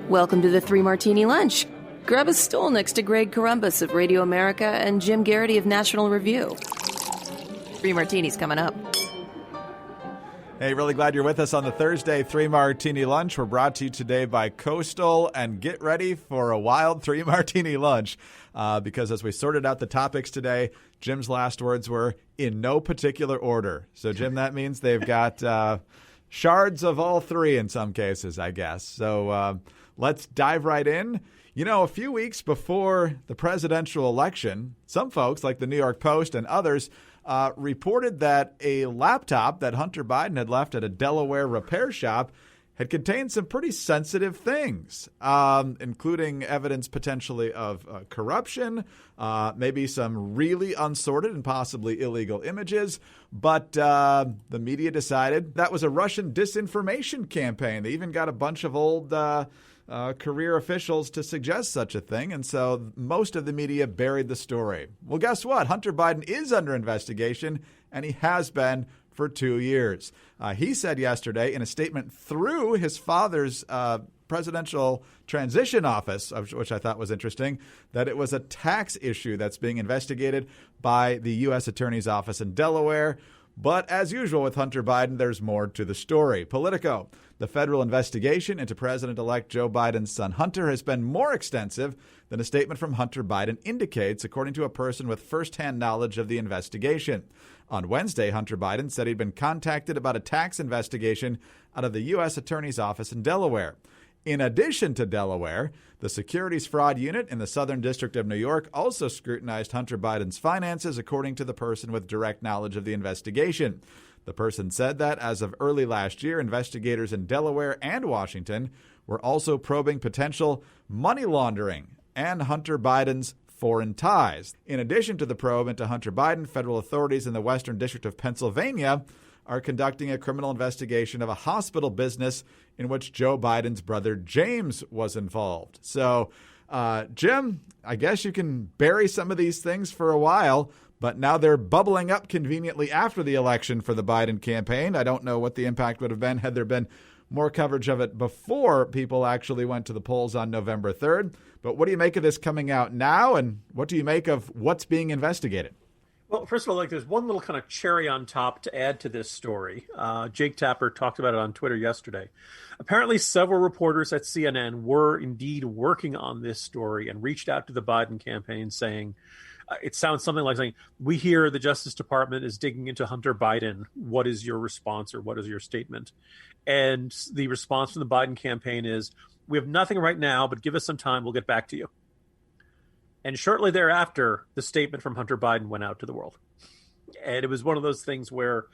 Welcome to the Three Martini Lunch. Grab a stool next to Greg Columbus of Radio America and Jim Garrity of National Review. Three Martinis coming up. Hey, really glad you're with us on the Thursday Three Martini Lunch. We're brought to you today by Coastal, and get ready for a wild Three Martini Lunch because as we sorted out the topics today, Jim's last words were in no particular order. So, Jim, that means they've got shards of all three in some cases, I guess. So let's dive right in. You know, a few weeks before the presidential election, some folks like the New York Post and others reported that a laptop that Hunter Biden had left at a Delaware repair shop had contained some pretty sensitive things, including evidence potentially of corruption, maybe some really unsorted and possibly illegal images. But the media decided that was a Russian disinformation campaign. They even got a bunch of old career officials to suggest such a thing. And so most of the media buried the story. Well, guess what? Hunter Biden is under investigation, and he has been for 2 years. He said yesterday in a statement through his father's presidential transition office, which I thought was interesting, that it was a tax issue that's being investigated by the U.S. Attorney's Office in Delaware. But as usual with Hunter Biden, there's more to the story. Politico. The federal investigation into President-elect Joe Biden's son Hunter has been more extensive than a statement from Hunter Biden indicates, according to a person with firsthand knowledge of the investigation. On Wednesday, Hunter Biden said he'd been contacted about a tax investigation out of the U.S. Attorney's Office in Delaware. In addition to Delaware, the Securities Fraud Unit in the Southern District of New York also scrutinized Hunter Biden's finances, according to the person with direct knowledge of the investigation. The person said that as of early last year, investigators in Delaware and Washington were also probing potential money laundering and Hunter Biden's foreign ties. In addition to the probe into Hunter Biden, federal authorities in the Western District of Pennsylvania are conducting a criminal investigation of a hospital business in which Joe Biden's brother James was involved. So, Jim, I guess you can bury some of these things for a while, but now they're bubbling up conveniently after the election for the Biden campaign. I don't know what the impact would have been had there been more coverage of it before people actually went to the polls on November 3rd. But what do you make of this coming out now, and what do you make of what's being investigated? Well, first of all, there's one little kind of cherry on top to add to this story. Jake Tapper talked about it on Twitter yesterday. Apparently, several reporters at CNN were indeed working on this story and reached out to the Biden campaign saying, it sounds something like saying, we hear the Justice Department is digging into Hunter Biden. What is your response, or what is your statement? And the response from the Biden campaign is, we have nothing right now, but give us some time. We'll get back to you. And shortly thereafter, the statement from Hunter Biden went out to the world. And it was one of those things where,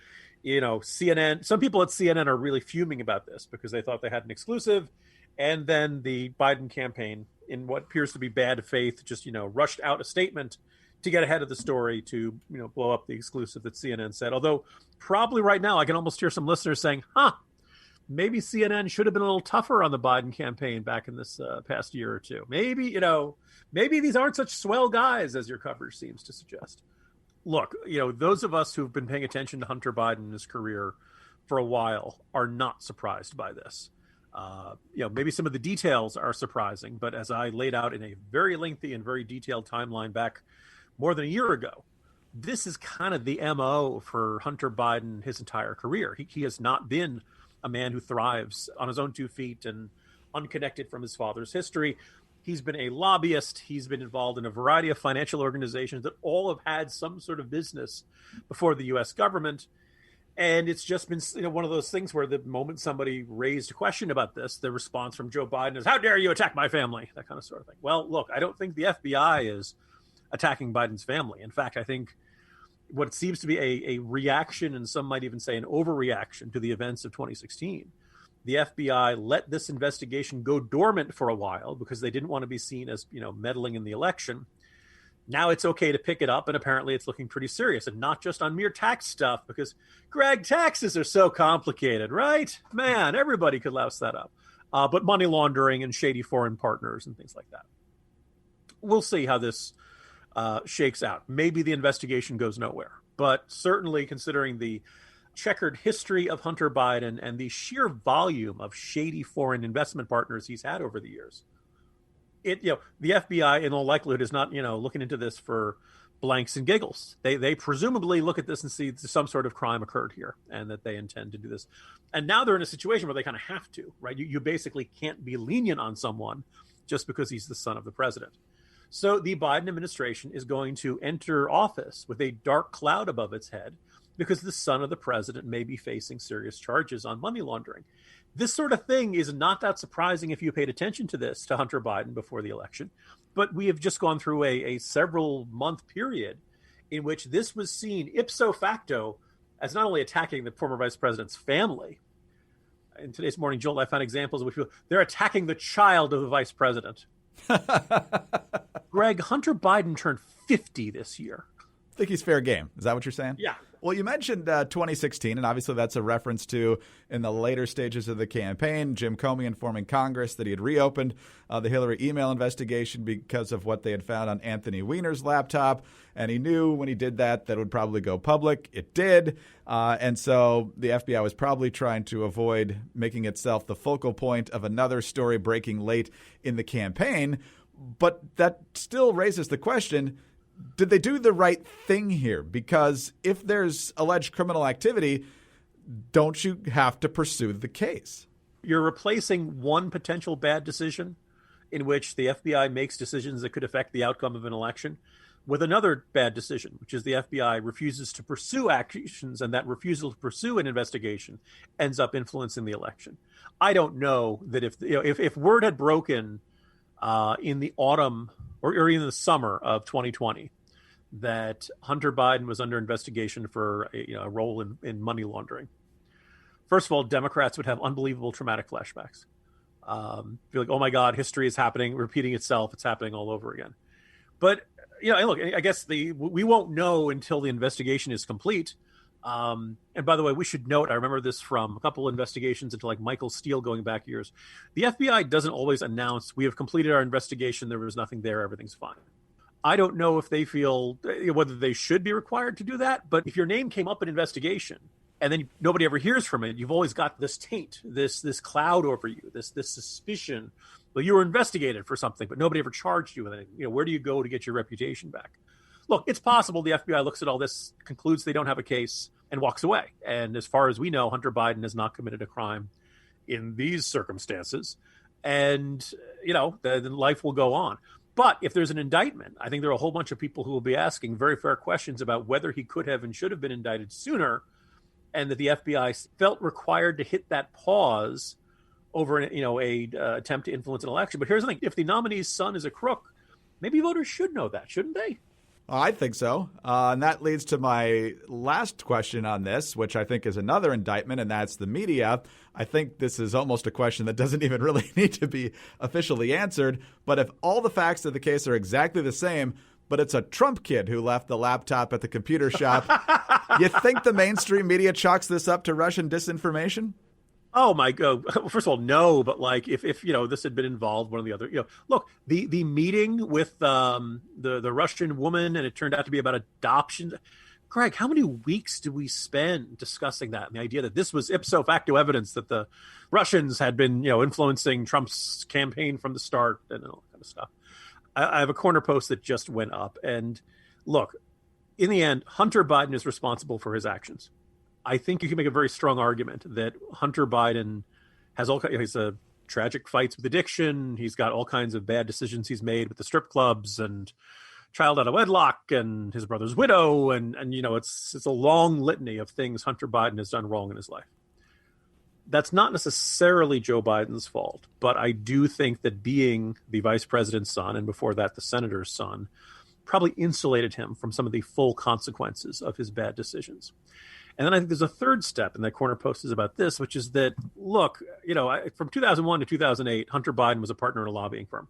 you know, CNN, some people at CNN are really fuming about this because they thought they had an exclusive. And then the Biden campaign, in what appears to be bad faith, just, rushed out a statement to get ahead of the story to, blow up the exclusive that CNN said. Although probably right now, I can almost hear some listeners saying, maybe CNN should have been a little tougher on the Biden campaign back in this past year or two. Maybe, maybe these aren't such swell guys as your coverage seems to suggest. Look, those of us who've been paying attention to Hunter Biden and his career for a while are not surprised by this. Maybe some of the details are surprising, but as I laid out in a very lengthy and very detailed timeline back more than a year ago, this is kind of the MO for Hunter Biden his entire career. He has not been a man who thrives on his own 2 feet and unconnected from his father's history. He's been a lobbyist. He's been involved in a variety of financial organizations that all have had some sort of business before the U.S. government. And it's just been one of those things where the moment somebody raised a question about this, the response from Joe Biden is, how dare you attack my family? That kind of sort of thing. Well, look, I don't think the FBI is attacking Biden's family. In fact, I think what seems to be a reaction, and some might even say an overreaction to the events of 2016. The FBI let this investigation go dormant for a while because they didn't want to be seen as, meddling in the election. Now it's okay to pick it up, and apparently it's looking pretty serious, and not just on mere tax stuff, because, Greg, taxes are so complicated, right? Man, everybody could louse that up. But money laundering and shady foreign partners and things like that. We'll see how this shakes out. Maybe the investigation goes nowhere, but certainly considering the checkered history of Hunter Biden and the sheer volume of shady foreign investment partners he's had over the years, the FBI in all likelihood is not, looking into this for blanks and giggles. They presumably look at this and see some sort of crime occurred here and that they intend to do this. And now they're in a situation where they kind of have to, right? You basically can't be lenient on someone just because he's the son of the president. So the Biden administration is going to enter office with a dark cloud above its head because the son of the president may be facing serious charges on money laundering. This sort of thing is not that surprising if you paid attention to Hunter Biden before the election. But we have just gone through a several month period in which this was seen ipso facto as not only attacking the former vice president's family. In today's Morning Jolt, I found examples of which they're attacking the child of the vice president. Greg, Hunter Biden turned 50 this year. I think he's fair game. Is that what you're saying? Yeah. Well, you mentioned 2016, and obviously that's a reference to, in the later stages of the campaign, Jim Comey informing Congress that he had reopened the Hillary email investigation because of what they had found on Anthony Weiner's laptop. And he knew when he did that it would probably go public. It did. And so the FBI was probably trying to avoid making itself the focal point of another story breaking late in the campaign. But that still raises the question, did they do the right thing here? Because if there's alleged criminal activity, don't you have to pursue the case? You're replacing one potential bad decision in which the FBI makes decisions that could affect the outcome of an election with another bad decision, which is the FBI refuses to pursue actions, and that refusal to pursue an investigation ends up influencing the election. I don't know that if word had broken in the autumn or even the summer of 2020 that Hunter Biden was under investigation for a role in money laundering. First of all, Democrats would have unbelievable traumatic flashbacks. Feel like, oh my God, history is happening, repeating itself. It's happening all over again. But, look, I guess we won't know until the investigation is complete. And by the way, we should note, I remember this from a couple investigations into like Michael Steele going back years. The FBI doesn't always announce, we have completed our investigation. There was nothing there. Everything's fine. I don't know if they feel whether they should be required to do that. But if your name came up in investigation and then nobody ever hears from it, you've always got this taint, this cloud over you, this suspicion. Well, you were investigated for something, but nobody ever charged you with anything. Where do you go to get your reputation back? Look, it's possible the FBI looks at all this, concludes they don't have a case, and walks away. And as far as we know, Hunter Biden has not committed a crime in these circumstances. And, then life will go on. But if there's an indictment, I think there are a whole bunch of people who will be asking very fair questions about whether he could have and should have been indicted sooner, and that the FBI felt required to hit that pause over a attempt to influence an election. But here's the thing. If the nominee's son is a crook, maybe voters should know that, shouldn't they? I think so. And that leads to my last question on this, which I think is another indictment, and that's the media. I think this is almost a question that doesn't even really need to be officially answered. But if all the facts of the case are exactly the same, but it's a Trump kid who left the laptop at the computer shop, you think the mainstream media chalks this up to Russian disinformation? Oh my God! First of all, no. But like, if this had been involved, one of the other, look, the meeting with the Russian woman, and it turned out to be about adoption. Greg, how many weeks did we spend discussing that? And the idea that this was ipso facto evidence that the Russians had been, influencing Trump's campaign from the start, and all that kind of stuff. I have a corner post that just went up, and look, in the end, Hunter Biden is responsible for his actions. I think you can make a very strong argument that Hunter Biden has he's a tragic fights with addiction. He's got all kinds of bad decisions he's made with the strip clubs and child out of wedlock and his brother's widow. And it's a long litany of things Hunter Biden has done wrong in his life. That's not necessarily Joe Biden's fault, but I do think that being the vice president's son, and before that, the senator's son, probably insulated him from some of the full consequences of his bad decisions. And then I think there's a third step, and that corner post is about this, which is that, look, from 2001 to 2008, Hunter Biden was a partner in a lobbying firm.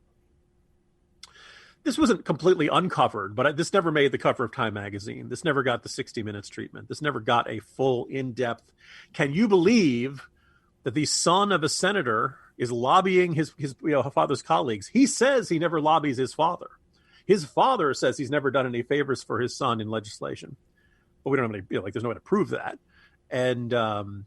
This wasn't completely uncovered, but this never made the cover of Time magazine. This never got the 60 Minutes treatment. This never got a full, in-depth, can you believe that the son of a senator is lobbying his father's colleagues? He says he never lobbies his father. His father says he's never done any favors for his son in legislation. But we don't have any, there's no way to prove that. And, that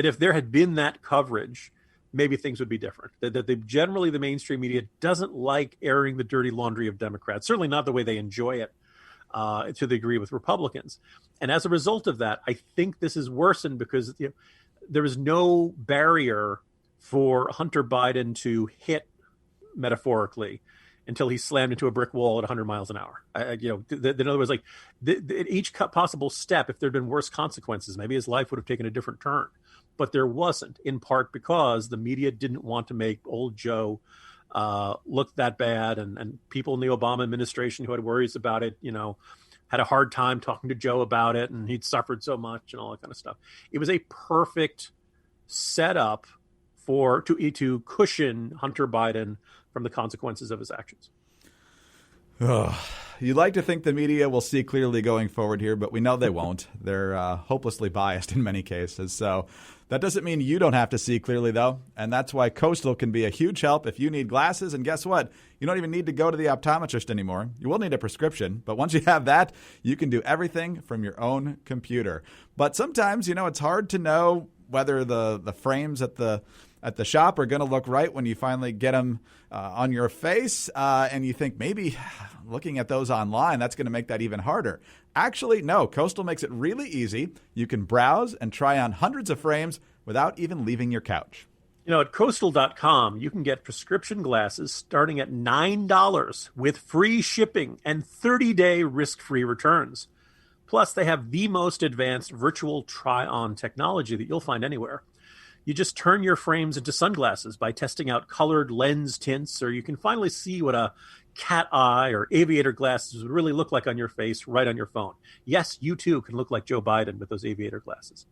if there had been that coverage, maybe things would be different. That generally the mainstream media doesn't like airing the dirty laundry of Democrats, certainly not the way they enjoy it to the degree with Republicans. And as a result of that, I think this is worsened because there is no barrier for Hunter Biden to hit, metaphorically, until he slammed into a brick wall at 100 miles an hour. In other words, like each possible step, if there had been worse consequences, maybe his life would have taken a different turn. But there wasn't, in part because the media didn't want to make old Joe look that bad. And people in the Obama administration who had worries about it, had a hard time talking to Joe about it, and he'd suffered so much and all that kind of stuff. It was a perfect setup to cushion Hunter Biden from the consequences of his actions. You'd like to think the media will see clearly going forward here, but we know they won't. They're hopelessly biased in many cases. So that doesn't mean you don't have to see clearly, though. And that's why Coastal can be a huge help if you need glasses. And guess what? You don't even need to go to the optometrist anymore. You will need a prescription. But once you have that, you can do everything from your own computer. But sometimes, it's hard to know whether the frames at the shop are going to look right when you finally get them on your face. And you think maybe looking at those online, that's going to make that even harder. Actually, no. Coastal makes it really easy. You can browse and try on hundreds of frames without even leaving your couch. At Coastal.com, you can get prescription glasses starting at $9 with free shipping and 30-day risk-free returns. Plus, they have the most advanced virtual try-on technology that you'll find anywhere. You just turn your frames into sunglasses by testing out colored lens tints, or you can finally see what a cat eye or aviator glasses would really look like on your face right on your phone. Yes, you too can look like Joe Biden with those aviator glasses.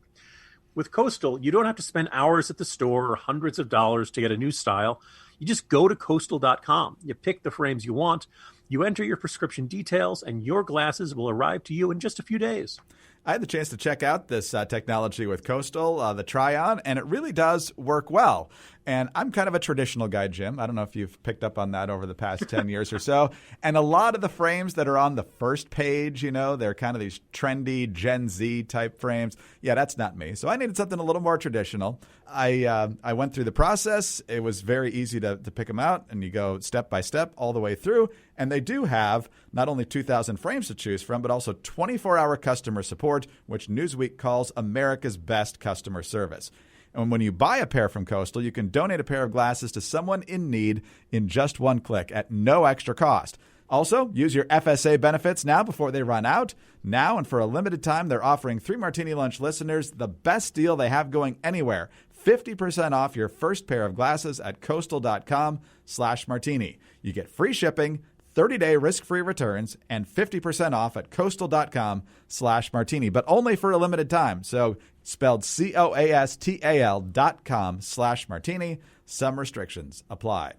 With Coastal, you don't have to spend hours at the store or hundreds of dollars to get a new style. You just go to Coastal.com. You pick the frames you want, you enter your prescription details, and your glasses will arrive to you in just a few days. I had the chance to check out this technology with Coastal, the try-on, and it really does work well. And I'm kind of a traditional guy, Jim. I don't know if you've picked up on that over the past 10 years or so. And a lot of the frames that are on the first page, they're kind of these trendy Gen Z type frames. Yeah, that's not me. So I needed something a little more traditional. I went through the process. It was very easy to pick them out, and you go step by step all the way through. And they do have not only 2,000 frames to choose from, but also 24-hour customer support, which Newsweek calls America's best customer service. And when you buy a pair from Coastal, you can donate a pair of glasses to someone in need in just one click at no extra cost. Also, use your FSA benefits now before they run out. Now and for a limited time, they're offering 3 Martini Lunch listeners the best deal they have going anywhere. 50% off your first pair of glasses at coastal.com/martini. You get free shipping, 30-day risk-free returns, and 50% off at coastal.com/martini, but only for a limited time. So spelled COASTAL.com/martini. Some restrictions apply.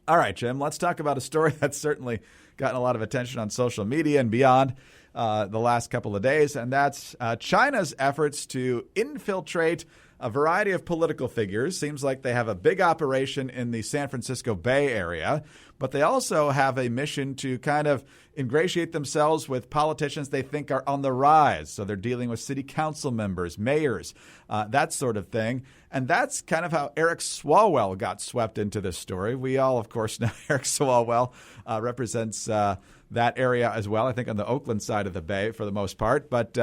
All right, Jim, let's talk about a story that's certainly gotten a lot of attention on social media and beyond the last couple of days, and that's China's efforts to infiltrate a variety of political figures. Seems like they have a big operation in the San Francisco Bay Area, but they also have a mission to kind of ingratiate themselves with politicians they think are on the rise. So they're dealing with city council members, mayors, that sort of thing. And that's kind of how Eric Swalwell got swept into this story. We all, of course, know Eric Swalwell represents that area as well, I think on the Oakland side of the Bay for the most part. But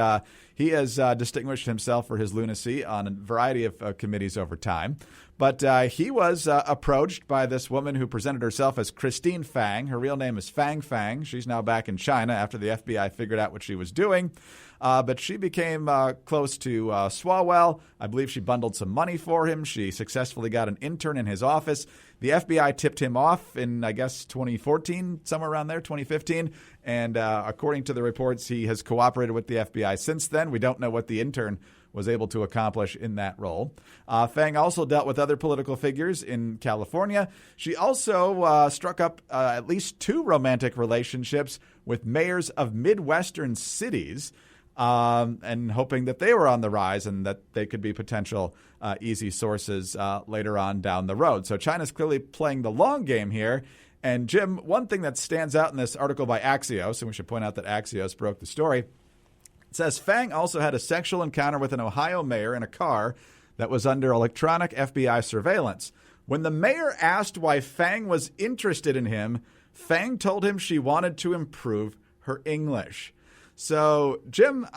he has distinguished himself for his lunacy on a variety of committees over time. But he was approached by this woman who presented herself as Christine Fang. Her real name is Fang Fang. She's now back in China after the FBI figured out what she was doing. But she became close to Swalwell. I believe she bundled some money for him. She successfully got an intern in his office. The FBI tipped him off in, I guess, 2014, somewhere around there, 2015. And according to the reports, he has cooperated with the FBI since then. We don't know what the intern was able to accomplish in that role. Fang also dealt with other political figures in California. She also struck up at least 2 romantic relationships with mayors of Midwestern cities, and hoping that they were on the rise and that they could be potential easy sources later on down the road. So China's clearly playing the long game here. And Jim, one thing that stands out in this article by Axios, and we should point out that Axios broke the story, It says Fang also had a sexual encounter with an Ohio mayor in a car that was under electronic FBI surveillance. When the mayor asked why Fang was interested in him, Fang told him she wanted to improve her English. So, Jim,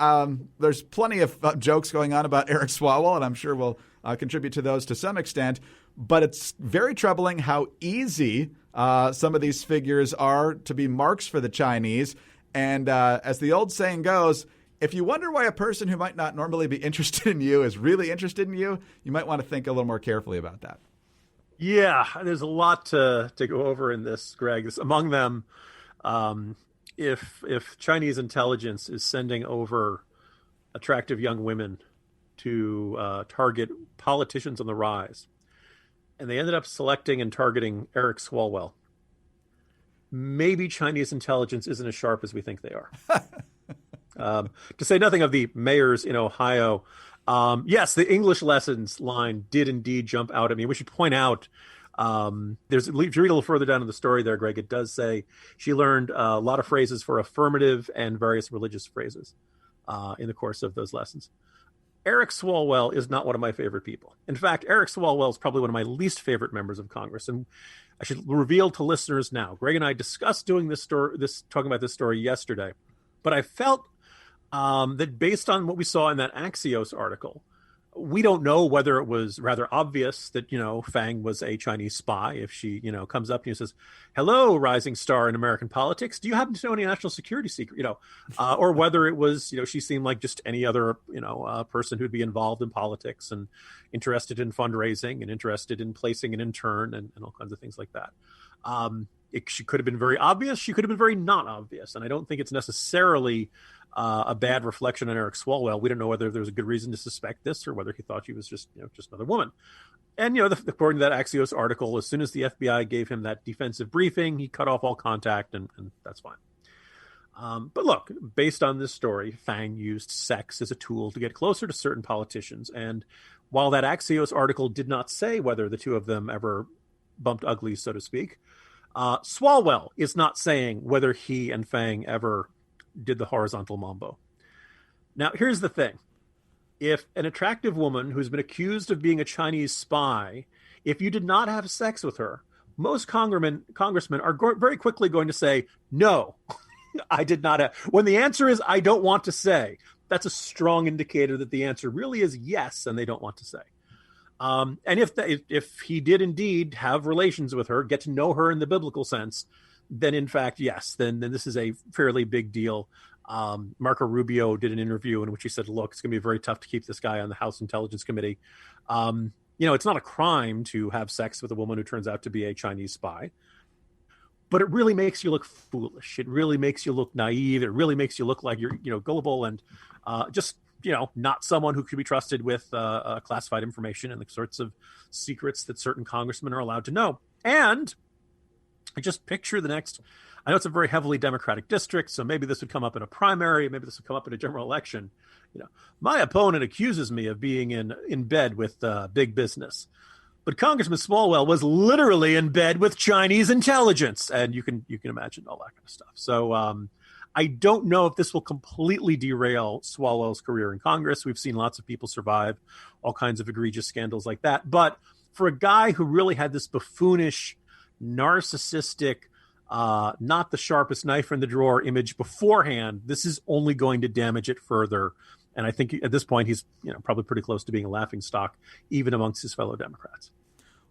there's plenty of jokes going on about Eric Swalwell, and I'm sure we'll contribute to those to some extent. But it's very troubling how easy some of these figures are to be marks for the Chinese. And as the old saying goes, if you wonder why a person who might not normally be interested in you is really interested in you, you might want to think a little more carefully about that. Yeah, there's a lot to go over in this, Greg. Among them, if Chinese intelligence is sending over attractive young women to target politicians on the rise, and they ended up selecting and targeting Eric Swalwell, maybe Chinese intelligence isn't as sharp as we think they are. To say nothing of the mayors in Ohio. Yes, the English lessons line did indeed jump out at me. We should point out, if you read a little further down in the story there, Greg, it does say she learned a lot of phrases for affirmative and various religious phrases in the course of those lessons. Eric Swalwell is not one of my favorite people. In fact, Eric Swalwell is probably one of my least favorite members of Congress. And I should reveal to listeners now, Greg and I discussed doing talking about this story yesterday, but I felt that based on what we saw in that Axios article, we don't know whether it was rather obvious that, Fang was a Chinese spy. If she, comes up to you and says, hello, rising star in American politics, do you happen to know any national security secret, or whether it was, she seemed like just any other, person who'd be involved in politics and interested in fundraising and interested in placing an intern and all kinds of things like that. She could have been very obvious. She could have been very not obvious. And I don't think it's necessarily a bad reflection on Eric Swalwell. We don't know whether there was a good reason to suspect this or whether he thought she was just another woman. And, according to that Axios article, as soon as the FBI gave him that defensive briefing, he cut off all contact, and that's fine. But look, based on this story, Fang used sex as a tool to get closer to certain politicians. And while that Axios article did not say whether the two of them ever bumped uglies, so to speak, Swalwell is not saying whether he and Fang ever did the horizontal mambo. Now, here's the thing. If an attractive woman who's been accused of being a Chinese spy, if you did not have sex with her, most congressmen are very quickly going to say, no, I did not have. When the answer is, I don't want to say, that's a strong indicator that the answer really is yes, and they don't want to say. And if he did indeed have relations with her, get to know her in the biblical sense, then in fact, yes, then this is a fairly big deal. Marco Rubio did an interview in which he said, look, it's going to be very tough to keep this guy on the House Intelligence Committee. It's not a crime to have sex with a woman who turns out to be a Chinese spy, but it really makes you look foolish. It really makes you look naive. It really makes you look like you're, gullible and just, not someone who could be trusted with classified information and the sorts of secrets that certain congressmen are allowed to know. And I just picture the next, I know it's a very heavily Democratic district, so maybe this would come up in a primary, maybe this would come up in a general election. My opponent accuses me of being in bed with big business. But Congressman Swalwell was literally in bed with Chinese intelligence. And you can imagine all that kind of stuff. So I don't know if this will completely derail Swalwell's career in Congress. We've seen lots of people survive all kinds of egregious scandals like that. But for a guy who really had this buffoonish, narcissistic, not the sharpest knife in the drawer image beforehand, this is only going to damage it further. And I think at this point, he's probably pretty close to being a laughingstock, even amongst his fellow Democrats.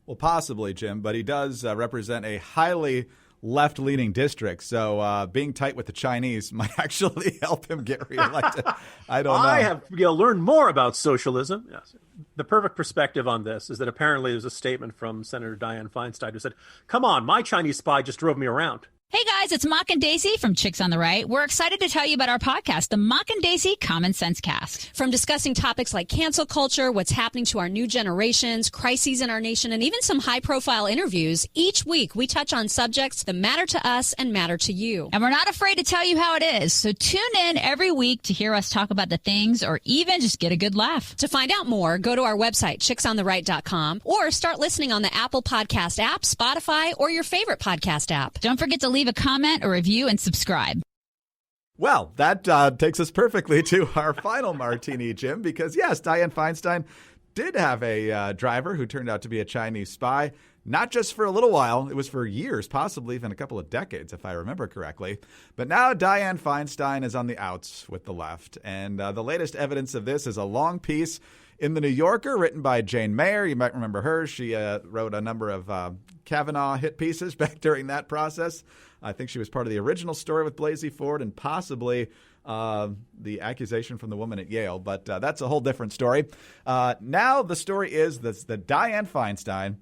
Well, possibly, Jim, but he does represent a highly left-leaning district, so being tight with the Chinese might actually help him get reelected. I don't know. I have learned more about socialism. Yes. The perfect perspective on this is that apparently there's a statement from Senator Dianne Feinstein who said, come on, my Chinese spy just drove me around. Hey guys, it's Mock and Daisy from Chicks on the Right. We're excited to tell you about our podcast, the Mock and Daisy Common Sense Cast. From discussing topics like cancel culture, what's happening to our new generations, crises in our nation, and even some high-profile interviews, each week we touch on subjects that matter to us and matter to you. And we're not afraid to tell you how it is. So tune in every week to hear us talk about the things or even just get a good laugh. To find out more, go to our website, chicksontheright.com, or start listening on the Apple Podcast app, Spotify, or your favorite podcast app. Don't forget to leave a comment or review and subscribe. Well, that takes us perfectly to our final martini, Jim, because yes, Dianne Feinstein did have a driver who turned out to be a Chinese spy, not just for a little while. It was for years, possibly even a couple of decades, if I remember correctly. But now Dianne Feinstein is on the outs with the left. And the latest evidence of this is a long piece in The New Yorker written by Jane Mayer. You might remember her. She wrote a number of Kavanaugh hit pieces back during that process. I think she was part of the original story with Blasey Ford and possibly the accusation from the woman at Yale. But that's a whole different story. Now the story is that Dianne Feinstein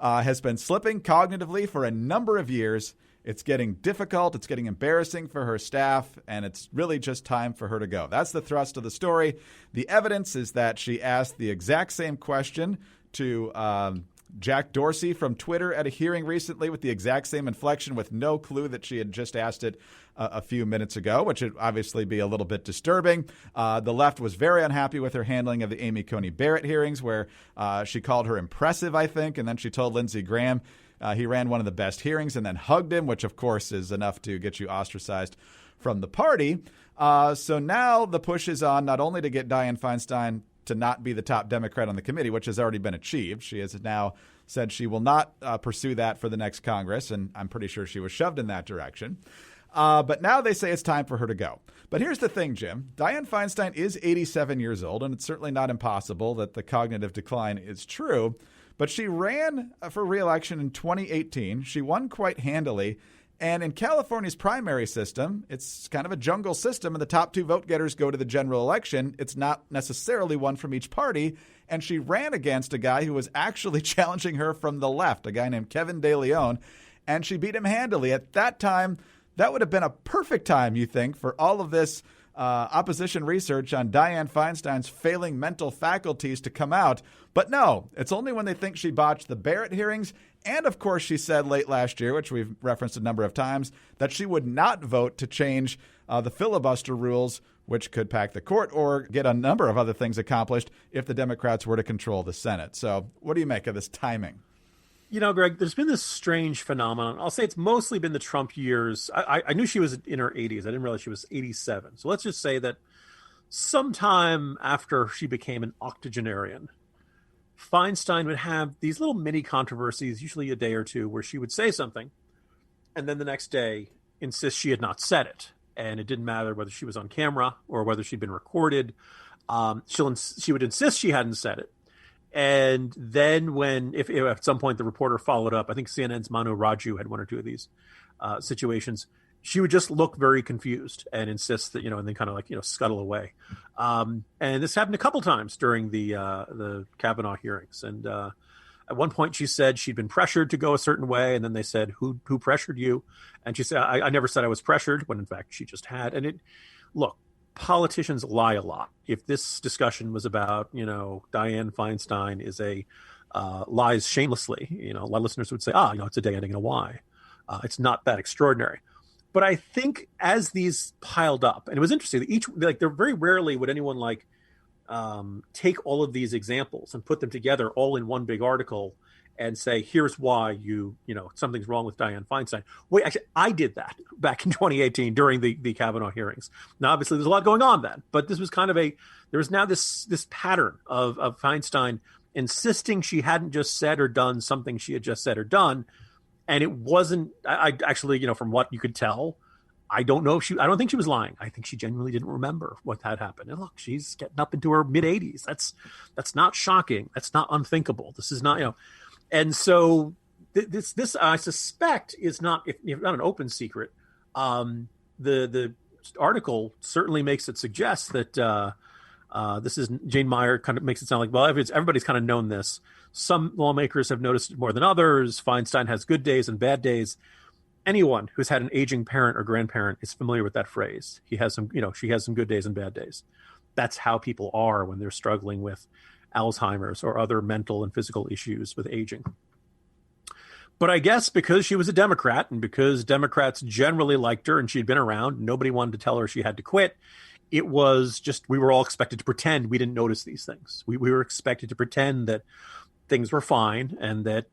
has been slipping cognitively for a number of years. It's getting difficult. It's getting embarrassing for her staff, and it's really just time for her to go. That's the thrust of the story. The evidence is that she asked the exact same question to Jack Dorsey from Twitter at a hearing recently with the exact same inflection, with no clue that she had just asked it a few minutes ago, which would obviously be a little bit disturbing. The left was very unhappy with her handling of the Amy Coney Barrett hearings, where she called her impressive, I think, and then she told Lindsey Graham he ran one of the best hearings and then hugged him, which, of course, is enough to get you ostracized from the party. So now the push is on not only to get Dianne Feinstein to not be the top Democrat on the committee, which has already been achieved. She has now said she will not pursue that for the next Congress, and I'm pretty sure she was shoved in that direction. But now they say it's time for her to go. But here's the thing, Jim. Dianne Feinstein is 87 years old, and it's certainly not impossible that the cognitive decline is true. But she ran for re-election in 2018. She won quite handily. And in California's primary system, it's kind of a jungle system, and the top two vote getters go to the general election. It's not necessarily one from each party. And she ran against a guy who was actually challenging her from the left, a guy named Kevin De Leon, and she beat him handily. At that time, that would have been a perfect time, you think, for all of this opposition research on Dianne Feinstein's failing mental faculties to come out. But no, it's only when they think she botched the Barrett hearings. And, of course, she said late last year, which we've referenced a number of times, that she would not vote to change the filibuster rules, which could pack the court or get a number of other things accomplished if the Democrats were to control the Senate. So what do you make of this timing? You know, Greg, there's been this strange phenomenon. I'll say it's mostly been the Trump years. I knew she was in her 80s. I didn't realize she was 87. So let's just say that sometime after she became an octogenarian, Feinstein would have these little mini controversies, usually a day or two, where she would say something and then the next day insist she had not said it. And it didn't matter whether she was on camera or whether she'd been recorded. She would insist she hadn't said it. And then if at some point the reporter followed up, I think CNN's Manu Raju had one or two of these situations, she would just look very confused and insist that, and then kind of like, scuttle away. And this happened a couple times during the Kavanaugh hearings. And at one point she said she'd been pressured to go a certain way. And then they said, who pressured you? And she said, I never said I was pressured, when in fact she just had. And look, politicians lie a lot. If this discussion was about, Dianne Feinstein lies shamelessly, a lot of listeners would say, it's a day ending in a Y. It's not that extraordinary. But I think as these piled up, and it was interesting, they're very rarely would anyone take all of these examples and put them together all in one big article and say, here's why something's wrong with Dianne Feinstein. Wait, actually, I did that back in 2018 during the Kavanaugh hearings. Now, obviously, there's a lot going on then, but this was kind of there was now this pattern of Feinstein insisting she hadn't just said or done something she had just said or done. And it wasn't, I actually, from what you could tell, I don't think she was lying. I think she genuinely didn't remember what had happened. And look, she's getting up into her mid 80s. That's not shocking. That's not unthinkable. This is not, And so this I suspect is not, if not an open secret. The article certainly makes it suggest that this is Jane Mayer kind of makes it sound like, well, everybody's kind of known this. Some lawmakers have noticed it more than others. Feinstein has good days and bad days. Anyone who's had an aging parent or grandparent is familiar with that phrase. She has some good days and bad days. That's how people are when they're struggling with Alzheimer's or other mental and physical issues with aging. But I guess because she was a Democrat and because Democrats generally liked her and she'd been around, nobody wanted to tell her she had to quit. It was just, we were all expected to pretend we didn't notice these things. We were expected to pretend that things were fine and that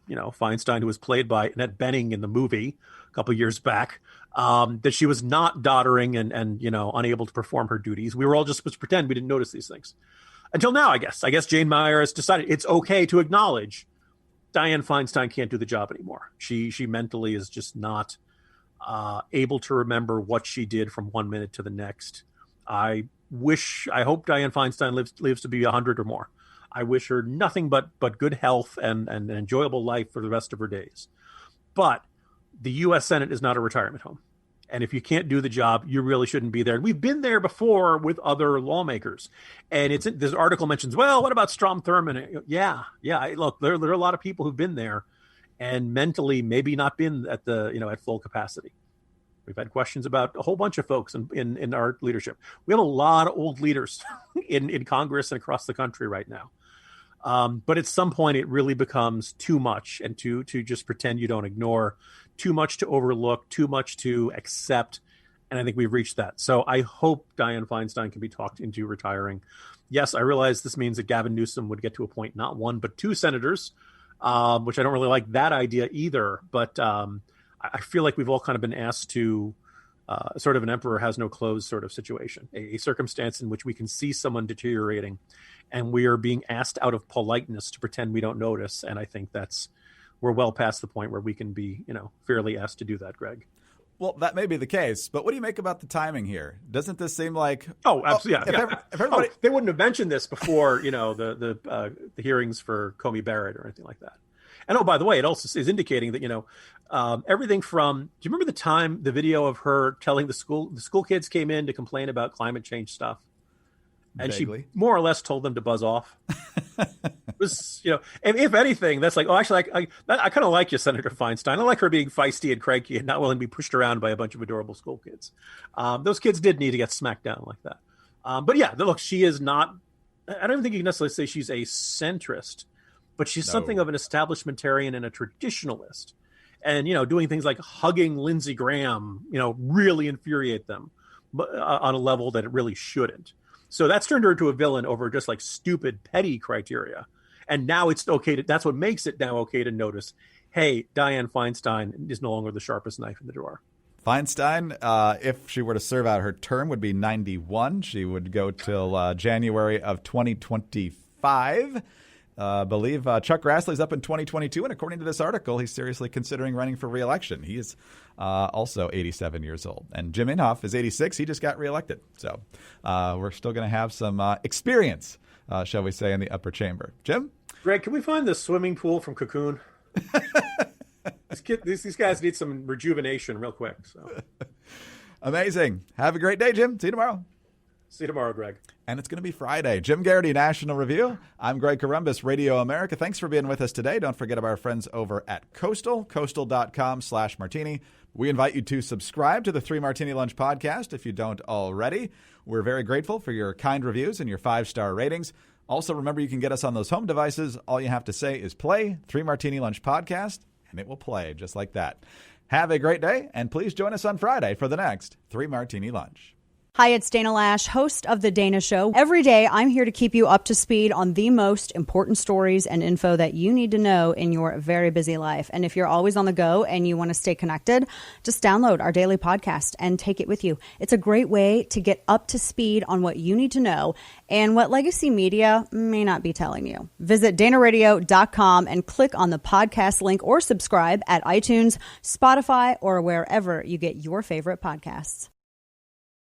Feinstein, who was played by Annette Bening in the movie a couple years back, that she was not doddering and unable to perform her duties. We were all just supposed to pretend we didn't notice these things. Until now, I guess Jane Meyer has decided it's okay to acknowledge Dianne Feinstein can't do the job anymore. She mentally is just not able to remember what she did from one minute to the next. I hope Dianne Feinstein lives to be 100 or more. I wish her nothing but good health and an enjoyable life for the rest of her days. But the U.S. Senate is not a retirement home. And if you can't do the job, you really shouldn't be there. We've been there before with other lawmakers. And this article mentions, well, what about Strom Thurmond? Yeah. Look, there are a lot of people who've been there and mentally maybe not been at at full capacity. We've had questions about a whole bunch of folks in our leadership. We have a lot of old leaders in Congress and across the country right now. But at some point, it really becomes too much, and to just pretend you don't ignore, too much to overlook, too much to accept. And I think we've reached that. So I hope Dianne Feinstein can be talked into retiring. Yes, I realize this means that Gavin Newsom would get to appoint not one, but two senators, which I don't really like that idea either. But I feel like we've all kind of been asked to sort of an emperor has no clothes sort of situation, a circumstance in which we can see someone deteriorating and we are being asked out of politeness to pretend we don't notice. And I think we're well past the point where we can be, fairly asked to do that, Greg. Well, that may be the case, but what do you make about the timing here? Doesn't this seem like... Oh, absolutely. If everybody... they wouldn't have mentioned this before, the hearings for Comey Barrett or anything like that. And by the way, it also is indicating that, everything from, do you remember the video of her telling the school kids came in to complain about climate change stuff? And Vaguely. She more or less told them to buzz off. It was, and if anything, that's like, oh, actually, I kind of like you, Senator Feinstein. I like her being feisty and cranky and not willing to be pushed around by a bunch of adorable school kids. Those kids did need to get smacked down like that. But yeah, look, she is not, I don't think you can necessarily say she's a centrist, but she's something of an establishmentarian and a traditionalist. And, doing things like hugging Lindsey Graham, really infuriate them on a level that it really shouldn't. So that's turned her into a villain over just like stupid, petty criteria. And now it's okay that's what makes it now okay to notice, hey, Dianne Feinstein is no longer the sharpest knife in the drawer. Feinstein, if she were to serve out her term, would be 91. She would go till January of 2025. Believe Chuck Grassley's up in 2022, and according to this article, he's seriously considering running for re-election. He is also 87 years old. And Jim Inhofe is 86. He just got re-elected. So we're still going to have some experience, shall we say, in the upper chamber. Jim? Greg, can we find the swimming pool from Cocoon? These guys need some rejuvenation real quick. So. Amazing. Have a great day, Jim. See you tomorrow. See you tomorrow, Greg. And it's going to be Friday. Jim Garrity, National Review. I'm Greg Corombos, Radio America. Thanks for being with us today. Don't forget about our friends over at Coastal, coastal.com/martini. We invite you to subscribe to the 3 Martini Lunch podcast if you don't already. We're very grateful for your kind reviews and your 5-star ratings. Also, remember, you can get us on those home devices. All you have to say is play 3 Martini Lunch podcast, and it will play just like that. Have a great day, and please join us on Friday for the next 3 Martini Lunch. Hi, it's Dana Lash, host of The Dana Show. Every day, I'm here to keep you up to speed on the most important stories and info that you need to know in your very busy life. And if you're always on the go and you want to stay connected, just download our daily podcast and take it with you. It's a great way to get up to speed on what you need to know and what legacy media may not be telling you. Visit danaradio.com and click on the podcast link or subscribe at iTunes, Spotify, or wherever you get your favorite podcasts.